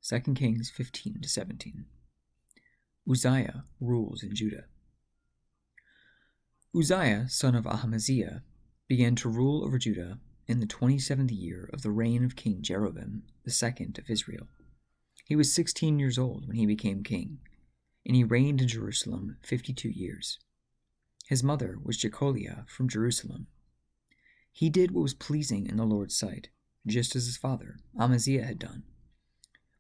2 Kings 15-17. Uzziah rules in Judah. Uzziah, son of Ahaziah, began to rule over Judah in the 27th year of the reign of King Jeroboam II of Israel. He was 16 years old when he became king, and he reigned in Jerusalem 52 years. His mother was Jecoliah from Jerusalem. He did what was pleasing in the Lord's sight, just as his father, Amaziah, had done.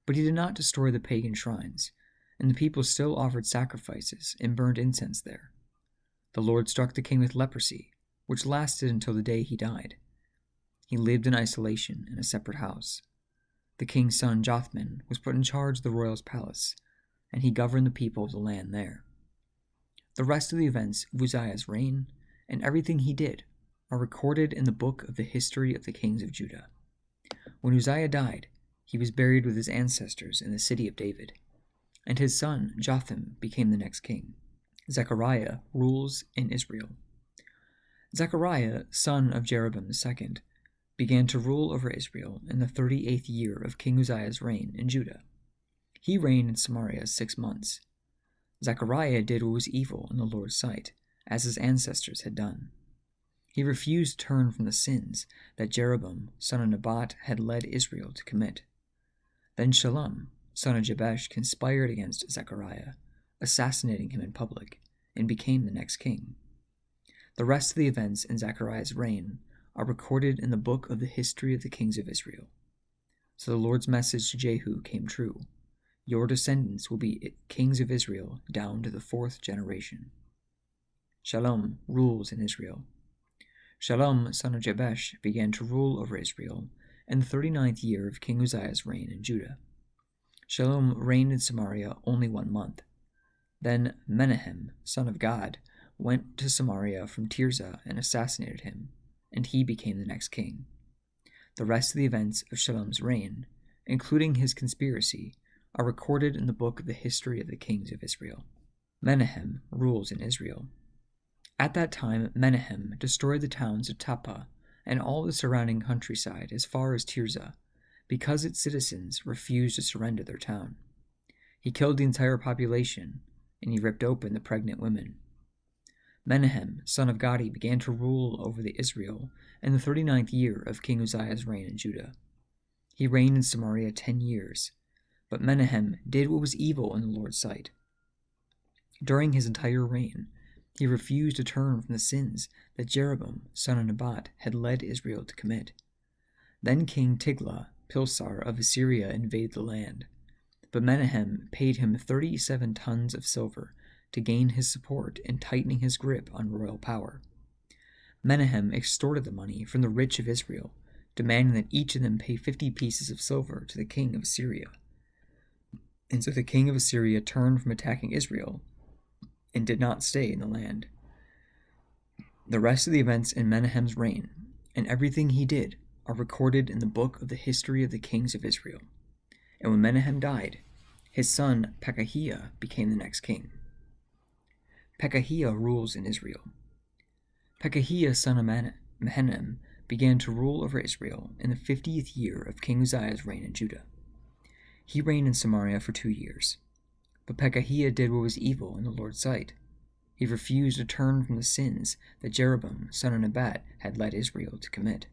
But he did not destroy the pagan shrines, and the people still offered sacrifices and burned incense there. The Lord struck the king with leprosy, which lasted until the day he died. He lived in isolation in a separate house. The king's son Jotham was put in charge of the royal's palace, and he governed the people of the land there. The rest of the events of Uzziah's reign and everything he did are recorded in the book of the history of the kings of Judah. When Uzziah died, he was buried with his ancestors in the city of David, and his son Jotham became the next king. Zechariah rules in Israel. Zechariah, son of Jeroboam II, began to rule over Israel in the 38th year of King Uzziah's reign in Judah. He reigned in Samaria 6 months. Zechariah did what was evil in the Lord's sight, as his ancestors had done. He refused to turn from the sins that Jeroboam, son of Nebat, had led Israel to commit. Then Shallum, son of Jabesh, conspired against Zechariah, assassinating him in public, and became the next king. The rest of the events in Zechariah's reign are recorded in the book of the history of the kings of Israel. So the Lord's message to Jehu came true. Your descendants will be kings of Israel down to the 4th generation. Shallum rules in Israel. Shallum, son of Jabesh, began to rule over Israel in the 39th year of King Uzziah's reign in Judah. Shallum reigned in Samaria only 1 month. Then Menahem, son of Gad, went to Samaria from Tirzah and assassinated him, and he became the next king. The rest of the events of Shallum's reign, including his conspiracy, are recorded in the book of the history of the kings of Israel. Menahem rules in Israel. At that time, Menahem destroyed the towns of Tappah and all the surrounding countryside as far as Tirzah, because its citizens refused to surrender their town. He killed the entire population, and he ripped open the pregnant women. Menahem, son of Gadi, began to rule over the Israel in the 39th year of King Uzziah's reign in Judah. He reigned in Samaria 10 years, but Menahem did what was evil in the Lord's sight. During his entire reign, he refused to turn from the sins that Jeroboam, son of Nebat, had led Israel to commit. Then King Tiglath-Pileser of Assyria invaded the land, but Menahem paid him 37 tons of silver to gain his support in tightening his grip on royal power. Menahem extorted the money from the rich of Israel, demanding that each of them pay 50 pieces of silver to the king of Assyria. And so the king of Assyria turned from attacking Israel and did not stay in the land. The rest of the events in Menahem's reign and everything he did are recorded in the book of the history of the kings of Israel. And when Menahem died, his son Pekahiah became the next king. Pekahiah rules in Israel. Pekahiah, son of Menahem, began to rule over Israel in the 50th year of King Uzziah's reign in Judah. He reigned in Samaria for 2 years. But Pekahiah did what was evil in the Lord's sight. He refused to turn from the sins that Jeroboam, son of Nebat, had led Israel to commit.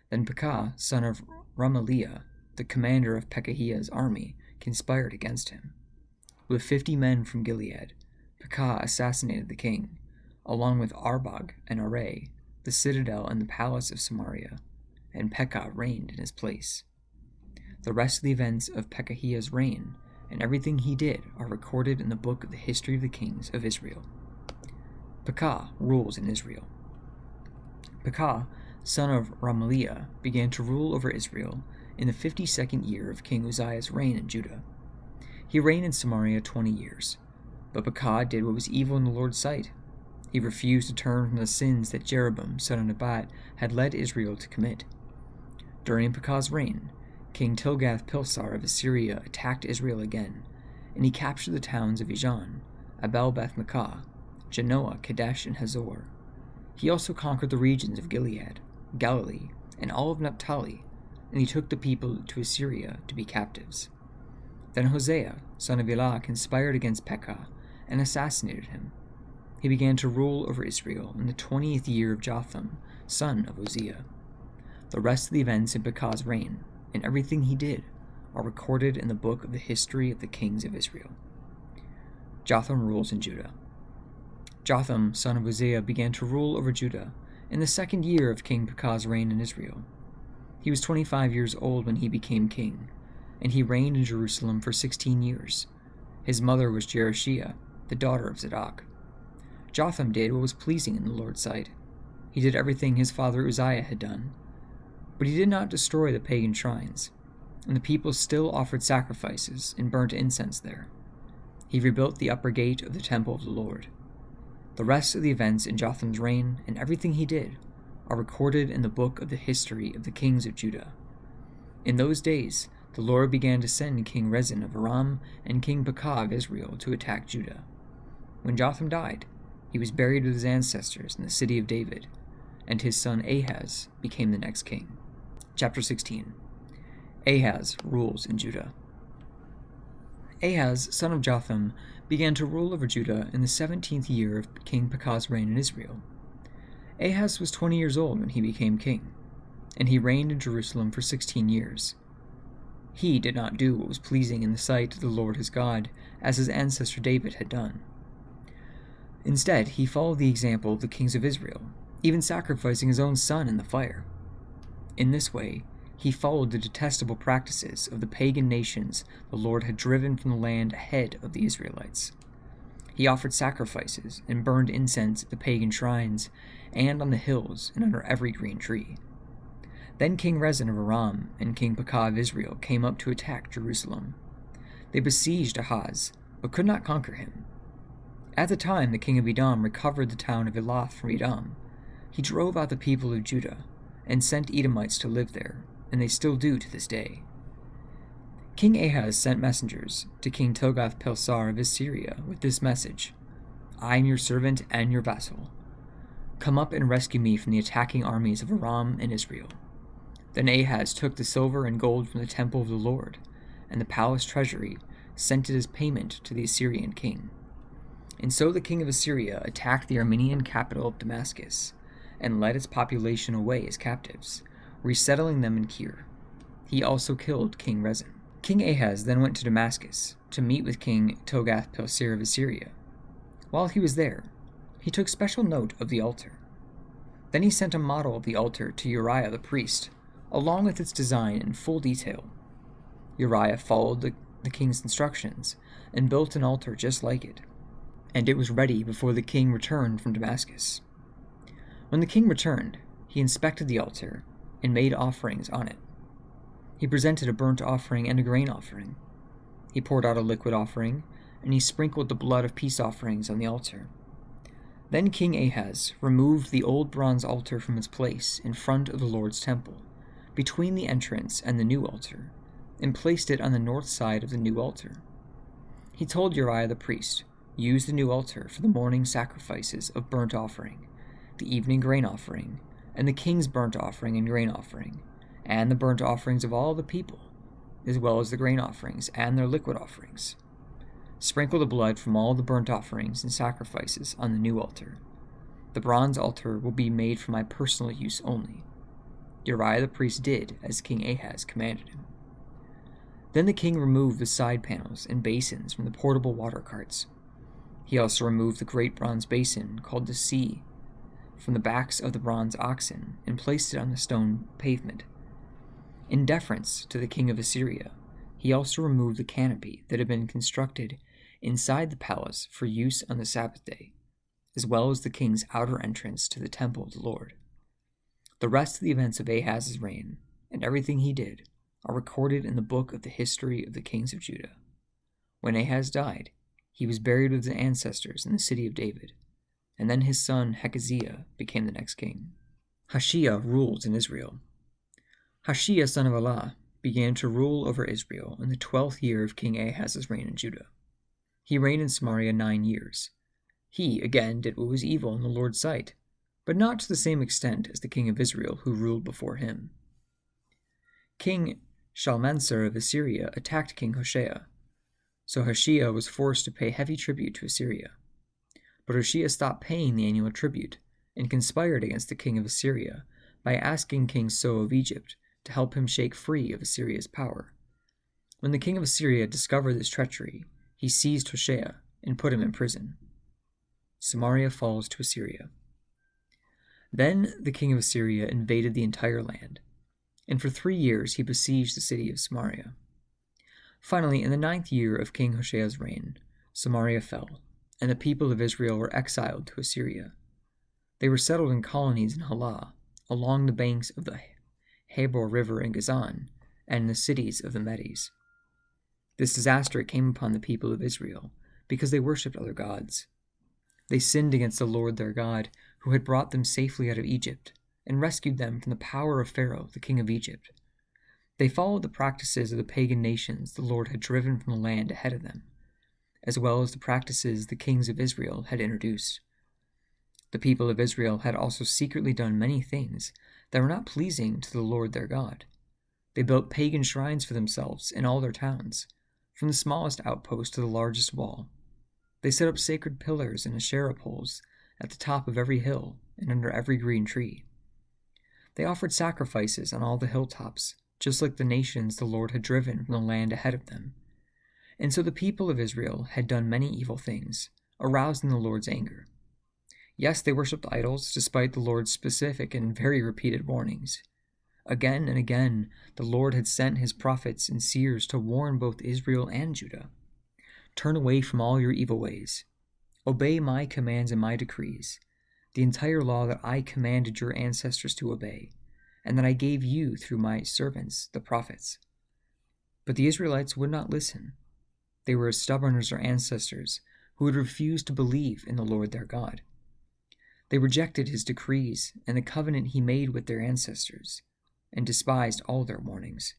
Then Pekah, son of Remaliah, the commander of Pekahiah's army, conspired against him. With 50 men from Gilead, Pekah assassinated the king, along with Arbog and Arai, the citadel and the palace of Samaria, and Pekah reigned in his place. The rest of the events of Pekahiah's reign and everything he did are recorded in the book of the history of the kings of Israel. Pekah rules in Israel. Pekah, son of Remaliah, began to rule over Israel in the 52nd year of King Uzziah's reign in Judah. He reigned in Samaria 20 years, but Pekah did what was evil in the Lord's sight. He refused to turn from the sins that Jeroboam, son of Nebat, had led Israel to commit. During Pekah's reign, King Tiglath-Pileser of Assyria attacked Israel again, and he captured the towns of Ijon, Abel-Beth-Maachah, Janoah, Kadesh, and Hazor. He also conquered the regions of Gilead, Galilee, and all of Naphtali, and he took the people to Assyria to be captives. Then Hosea, son of Elah, conspired against Pekah and assassinated him. He began to rule over Israel in the 20th year of Jotham, son of Uzziah. The rest of the events in Pekah's reign, and everything he did, are recorded in the book of the history of the kings of Israel. Jotham rules in Judah. Jotham, son of Uzziah, began to rule over Judah in the 2nd year of King Pekah's reign in Israel. He was 25 years old when he became king, and he reigned in Jerusalem for 16 years. His mother was Jerushiah, the daughter of Zadok. Jotham did what was pleasing in the Lord's sight. He did everything his father Uzziah had done. But he did not destroy the pagan shrines, and the people still offered sacrifices and burnt incense there. He rebuilt the upper gate of the temple of the Lord. The rest of the events in Jotham's reign and everything he did are recorded in the book of the history of the kings of Judah. In those days, the Lord began to send King Rezin of Aram and King Pekah of Israel to attack Judah. When Jotham died, he was buried with his ancestors in the city of David, and his son Ahaz became the next king. Chapter 16. Ahaz rules in Judah. Ahaz, son of Jotham, began to rule over Judah in the 17th year of King Pekah's reign in Israel. Ahaz was 20 years old when he became king, and he reigned in Jerusalem for 16 years. He did not do what was pleasing in the sight of the Lord his God, as his ancestor David had done. Instead, he followed the example of the kings of Israel, even sacrificing his own son in the fire. In this way, he followed the detestable practices of the pagan nations the Lord had driven from the land ahead of the Israelites. He offered sacrifices and burned incense at the pagan shrines and on the hills and under every green tree. Then King Rezin of Aram and King Pekah of Israel came up to attack Jerusalem. They besieged Ahaz, but could not conquer him. At the time the king of Edom recovered the town of Elath from Edom, he drove out the people of Judah and sent Edomites to live there, and they still do to this day. King Ahaz sent messengers to King Tilgath-Pilsar of Assyria with this message: I am your servant and your vassal. Come up and rescue me from the attacking armies of Aram and Israel. Then Ahaz took the silver and gold from the temple of the Lord, and the palace treasury, sent it as payment to the Assyrian king. And so the king of Assyria attacked the Armenian capital of Damascus, and led its population away as captives, resettling them in Kir. He also killed King Rezin. King Ahaz then went to Damascus to meet with King Tilgath-Pilsar of Assyria. While he was there, he took special note of the altar. Then he sent a model of the altar to Uriah the priest, along with its design in full detail. Uriah followed the king's instructions and built an altar just like it, and it was ready before the king returned from Damascus. When the king returned, he inspected the altar and made offerings on it. He presented a burnt offering and a grain offering. He poured out a liquid offering, and he sprinkled the blood of peace offerings on the altar. Then King Ahaz removed the old bronze altar from its place in front of the Lord's temple, between the entrance and the new altar, and placed it on the north side of the new altar. He told Uriah the priest, use the new altar for the morning sacrifices of burnt offering, the evening grain offering, and the king's burnt offering and grain offering, and the burnt offerings of all the people, as well as the grain offerings and their liquid offerings. Sprinkle the blood from all the burnt offerings and sacrifices on the new altar. The bronze altar will be made for my personal use only. Uriah the priest did as King Ahaz commanded him. Then the king removed the side panels and basins from the portable water carts. He also removed the great bronze basin called the sea from the backs of the bronze oxen and placed it on the stone pavement. In deference to the king of Assyria, he also removed the canopy that had been constructed inside the palace for use on the Sabbath day, as well as the king's outer entrance to the temple of the Lord. The rest of the events of Ahaz's reign, and everything he did, are recorded in the book of the history of the kings of Judah. When Ahaz died, he was buried with his ancestors in the city of David, and then his son Hezekiah became the next king. Hoshea ruled in Israel. Hoshea, son of Elah, began to rule over Israel in the 12th year of King Ahaz's reign in Judah. He reigned in Samaria 9 years. He, again, did what was evil in the Lord's sight, but not to the same extent as the king of Israel who ruled before him. King Shalmaneser of Assyria attacked King Hoshea, So Hoshea was forced to pay heavy tribute to Assyria. But Hoshea stopped paying the annual tribute and conspired against the king of Assyria by asking King So of Egypt to help him shake free of Assyria's power. When the king of Assyria discovered this treachery, he seized Hoshea and put him in prison. Samaria falls to Assyria. Then the king of Assyria invaded the entire land, and for 3 years he besieged the city of Samaria. Finally, in the 9th year of King Hoshea's reign, Samaria fell, and the people of Israel were exiled to Assyria. They were settled in colonies in Halah, along the banks of the Habor River in Gazan, and in the cities of the Medes. This disaster came upon the people of Israel because they worshipped other gods. They sinned against the Lord their God, who had brought them safely out of Egypt and rescued them from the power of Pharaoh, the king of Egypt. They followed the practices of the pagan nations the Lord had driven from the land ahead of them, as well as the practices the kings of Israel had introduced. The people of Israel had also secretly done many things that were not pleasing to the Lord their God. They built pagan shrines for themselves in all their towns, from the smallest outpost to the largest wall. They set up sacred pillars and Asherah poles at the top of every hill and under every green tree. They offered sacrifices on all the hilltops, just like the nations the Lord had driven from the land ahead of them. And so the people of Israel had done many evil things, arousing the Lord's anger. Yes, they worshipped idols, despite the Lord's specific and very repeated warnings. Again and again, the Lord had sent his prophets and seers to warn both Israel and Judah. Turn away from all your evil ways. Obey my commands and my decrees, the entire law that I commanded your ancestors to obey, and that I gave you through my servants, the prophets. But the Israelites would not listen. They were as stubborn as their ancestors, who had refused to believe in the Lord their God. They rejected his decrees and the covenant he made with their ancestors, and despised all their warnings.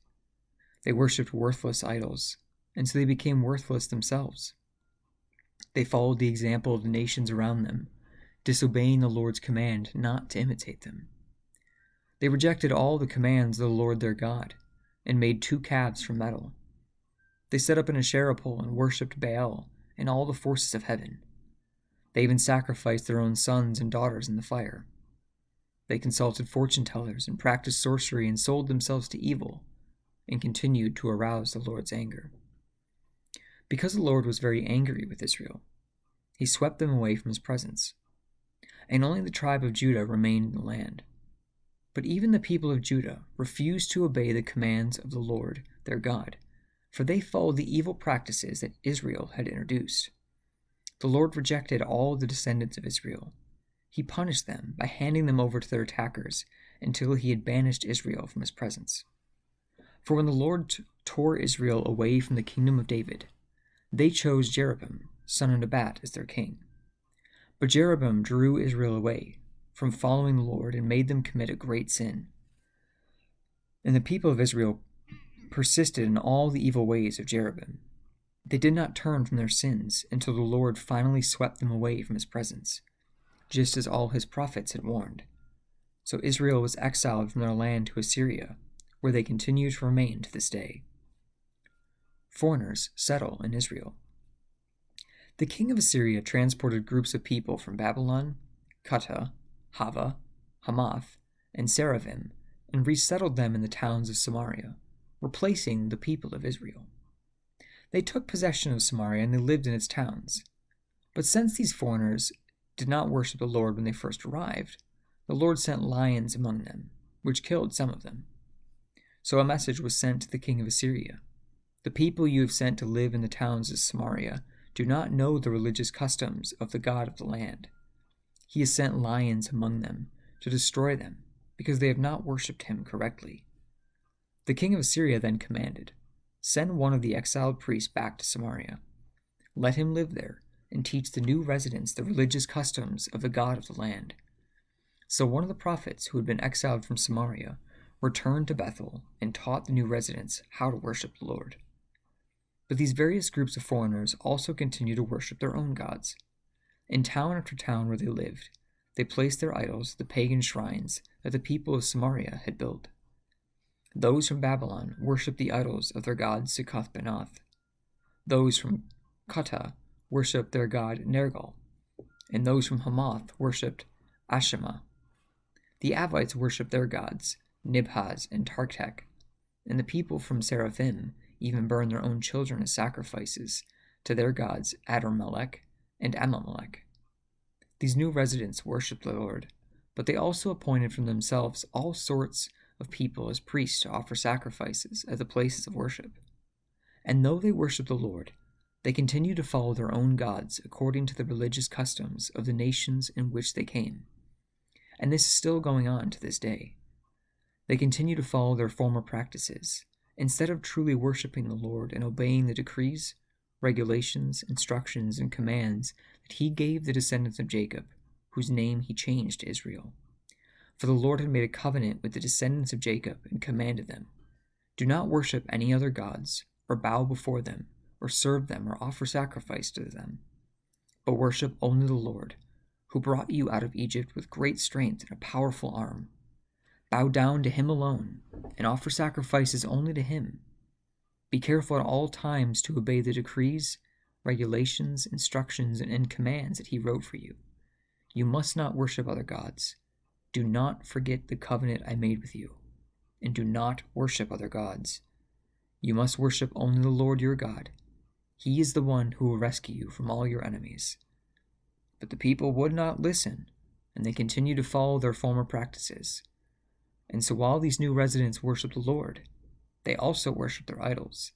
They worshipped worthless idols, and so they became worthless themselves. They followed the example of the nations around them, disobeying the Lord's command not to imitate them. They rejected all the commands of the Lord their God, and made 2 calves from metal. They set up an Asherah pole and worshipped Baal and all the forces of heaven. They even sacrificed their own sons and daughters in the fire. They consulted fortune-tellers and practiced sorcery and sold themselves to evil, and continued to arouse the Lord's anger. Because the Lord was very angry with Israel, he swept them away from his presence, and only the tribe of Judah remained in the land. But even the people of Judah refused to obey the commands of the Lord their God, for they followed the evil practices that Israel had introduced. The Lord rejected all the descendants of Israel. He punished them by handing them over to their attackers until he had banished Israel from his presence. For when the Lord tore Israel away from the kingdom of David, they chose Jeroboam, son of Nebat, as their king. But Jeroboam drew Israel away from following the Lord and made them commit a great sin. And the people of Israel persisted in all the evil ways of Jeroboam. They did not turn from their sins until the Lord finally swept them away from his presence, just as all his prophets had warned. So Israel was exiled from their land to Assyria, where they continue to remain to this day. Foreigners settle in Israel. The king of Assyria transported groups of people from Babylon, Cutha, Hava, Hamath, and Seraphim, and resettled them in the towns of Samaria, replacing the people of Israel. They took possession of Samaria and they lived in its towns. But since these foreigners did not worship the Lord when they first arrived, the Lord sent lions among them, which killed some of them. So a message was sent to the king of Assyria. The people you have sent to live in the towns of Samaria do not know the religious customs of the God of the land. He has sent lions among them to destroy them, because they have not worshipped him correctly. The king of Assyria then commanded, "Send one of the exiled priests back to Samaria. Let him live there and teach the new residents the religious customs of the God of the land." So one of the prophets who had been exiled from Samaria returned to Bethel and taught the new residents how to worship the Lord. But these various groups of foreigners also continued to worship their own gods. In town after town where they lived, they placed their idols at the pagan shrines that the people of Samaria had built. Those from Babylon worshipped the idols of their god Succoth-Benoth. Those from Kutta worshipped their god Nergal, and those from Hamath worshipped Ashima. The Avites worshipped their gods, Nibhaz and Tartek, and the people from Seraphim even burned their own children as sacrifices to their gods Adormelech and Amamelech. These new residents worshipped the Lord, but they also appointed from themselves all sorts of people as priests to offer sacrifices at the places of worship. And though they worshipped the Lord, they continued to follow their own gods according to the religious customs of the nations in which they came. And this is still going on to this day. They continue to follow their former practices, instead of truly worshiping the Lord and obeying the decrees, regulations, instructions, and commands that he gave the descendants of Jacob, whose name he changed to Israel. For the Lord had made a covenant with the descendants of Jacob and commanded them, "Do not worship any other gods, or bow before them, or serve them, or offer sacrifice to them, but worship only the Lord, who brought you out of Egypt with great strength and a powerful arm. Bow down to him alone, and offer sacrifices only to him. Be careful at all times to obey the decrees, regulations, instructions, and commands that he wrote for you. You must not worship other gods. Do not forget the covenant I made with you, and do not worship other gods. You must worship only the Lord your God. He is the one who will rescue you from all your enemies." But the people would not listen, and they continued to follow their former practices. And so while these new residents worshiped the Lord, they also worshiped their idols,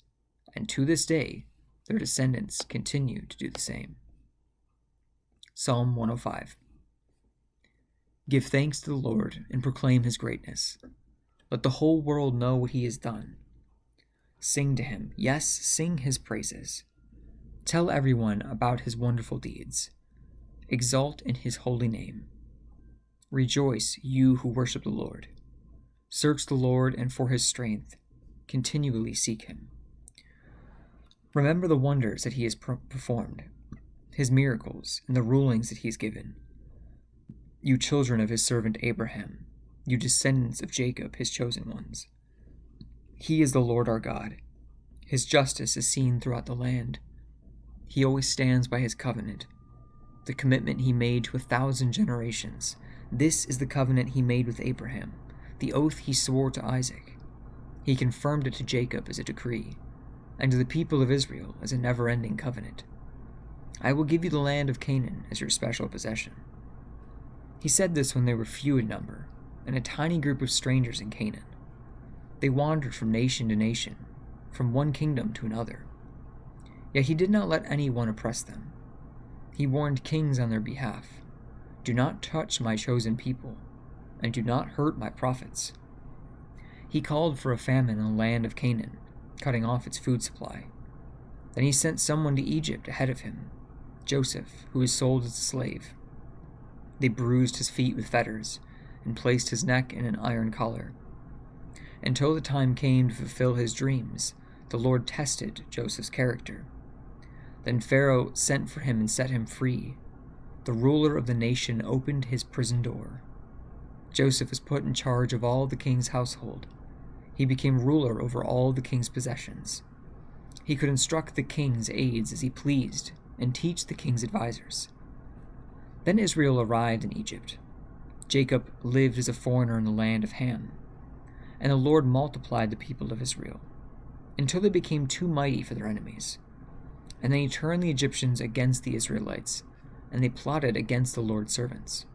and to this day, their descendants continue to do the same. Psalm 105. Give thanks to the Lord and proclaim his greatness. Let the whole world know what he has done. Sing to him, yes, sing his praises. Tell everyone about his wonderful deeds. Exalt in his holy name. Rejoice, you who worship the Lord. Search the Lord and for his strength. Continually seek him. Remember the wonders that he has performed, his miracles, and the rulings that he has given. You children of his servant Abraham, you descendants of Jacob, his chosen ones. He is the Lord our God. His justice is seen throughout the land. He always stands by his covenant, the commitment he made to 1,000 generations. This is the covenant he made with Abraham, the oath he swore to Isaac. He confirmed it to Jacob as a decree, and to the people of Israel as a never-ending covenant. I will give you the land of Canaan as your special possession. He said this when they were few in number, and a tiny group of strangers in Canaan. They wandered from nation to nation, from one kingdom to another. Yet he did not let anyone oppress them. He warned kings on their behalf, "Do not touch my chosen people, and do not hurt my prophets." He called for a famine in the land of Canaan, cutting off its food supply. Then he sent someone to Egypt ahead of him, Joseph, who was sold as a slave. They bruised his feet with fetters and placed his neck in an iron collar. Until the time came to fulfill his dreams, the Lord tested Joseph's character. Then Pharaoh sent for him and set him free. The ruler of the nation opened his prison door. Joseph was put in charge of all the king's household. He became ruler over all the king's possessions. He could instruct the king's aides as he pleased and teach the king's advisors. Then Israel arrived in Egypt. Jacob lived as a foreigner in the land of Ham. And the Lord multiplied the people of Israel, until they became too mighty for their enemies. And then he turned the Egyptians against the Israelites, and they plotted against the Lord's servants.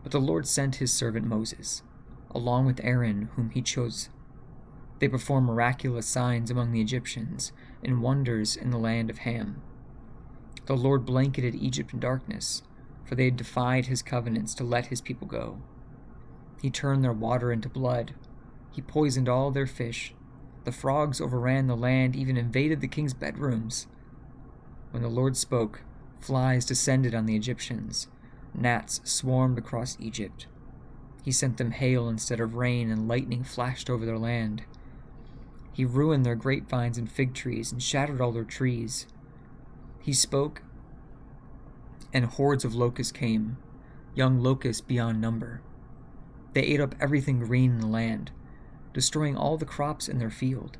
But the Lord sent his servant Moses, along with Aaron, whom he chose. They performed miraculous signs among the Egyptians and wonders in the land of Ham. The Lord blanketed Egypt in darkness, for they had defied his covenants to let his people go. He turned their water into blood. He poisoned all their fish. The frogs overran the land, even invaded the king's bedrooms. When the Lord spoke, flies descended on the Egyptians. Gnats swarmed across Egypt. He sent them hail instead of rain, and lightning flashed over their land. He ruined their grapevines and fig trees and shattered all their trees. He spoke, and hordes of locusts came, young locusts beyond number. They ate up everything green in the land, destroying all the crops in their field.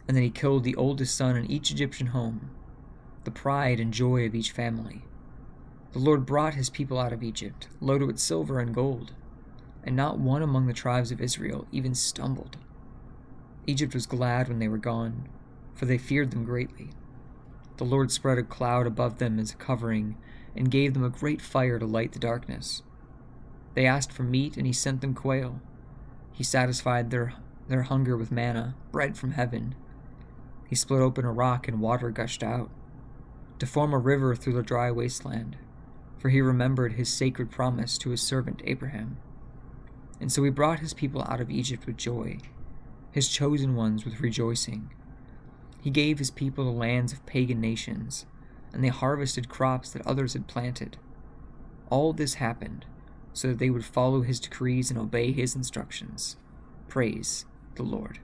And then he killed the oldest son in each Egyptian home, the pride and joy of each family. The Lord brought his people out of Egypt, loaded with silver and gold, and not one among the tribes of Israel even stumbled. Egypt was glad when they were gone, for they feared them greatly. The Lord spread a cloud above them as a covering, and gave them a great fire to light the darkness. They asked for meat, and he sent them quail. He satisfied their hunger with manna, bread from heaven. He split open a rock, and water gushed out, to form a river through the dry wasteland, for he remembered his sacred promise to his servant Abraham. And so he brought his people out of Egypt with joy, his chosen ones with rejoicing. He gave his people the lands of pagan nations, and they harvested crops that others had planted. All this happened so that they would follow his decrees and obey his instructions. Praise the Lord.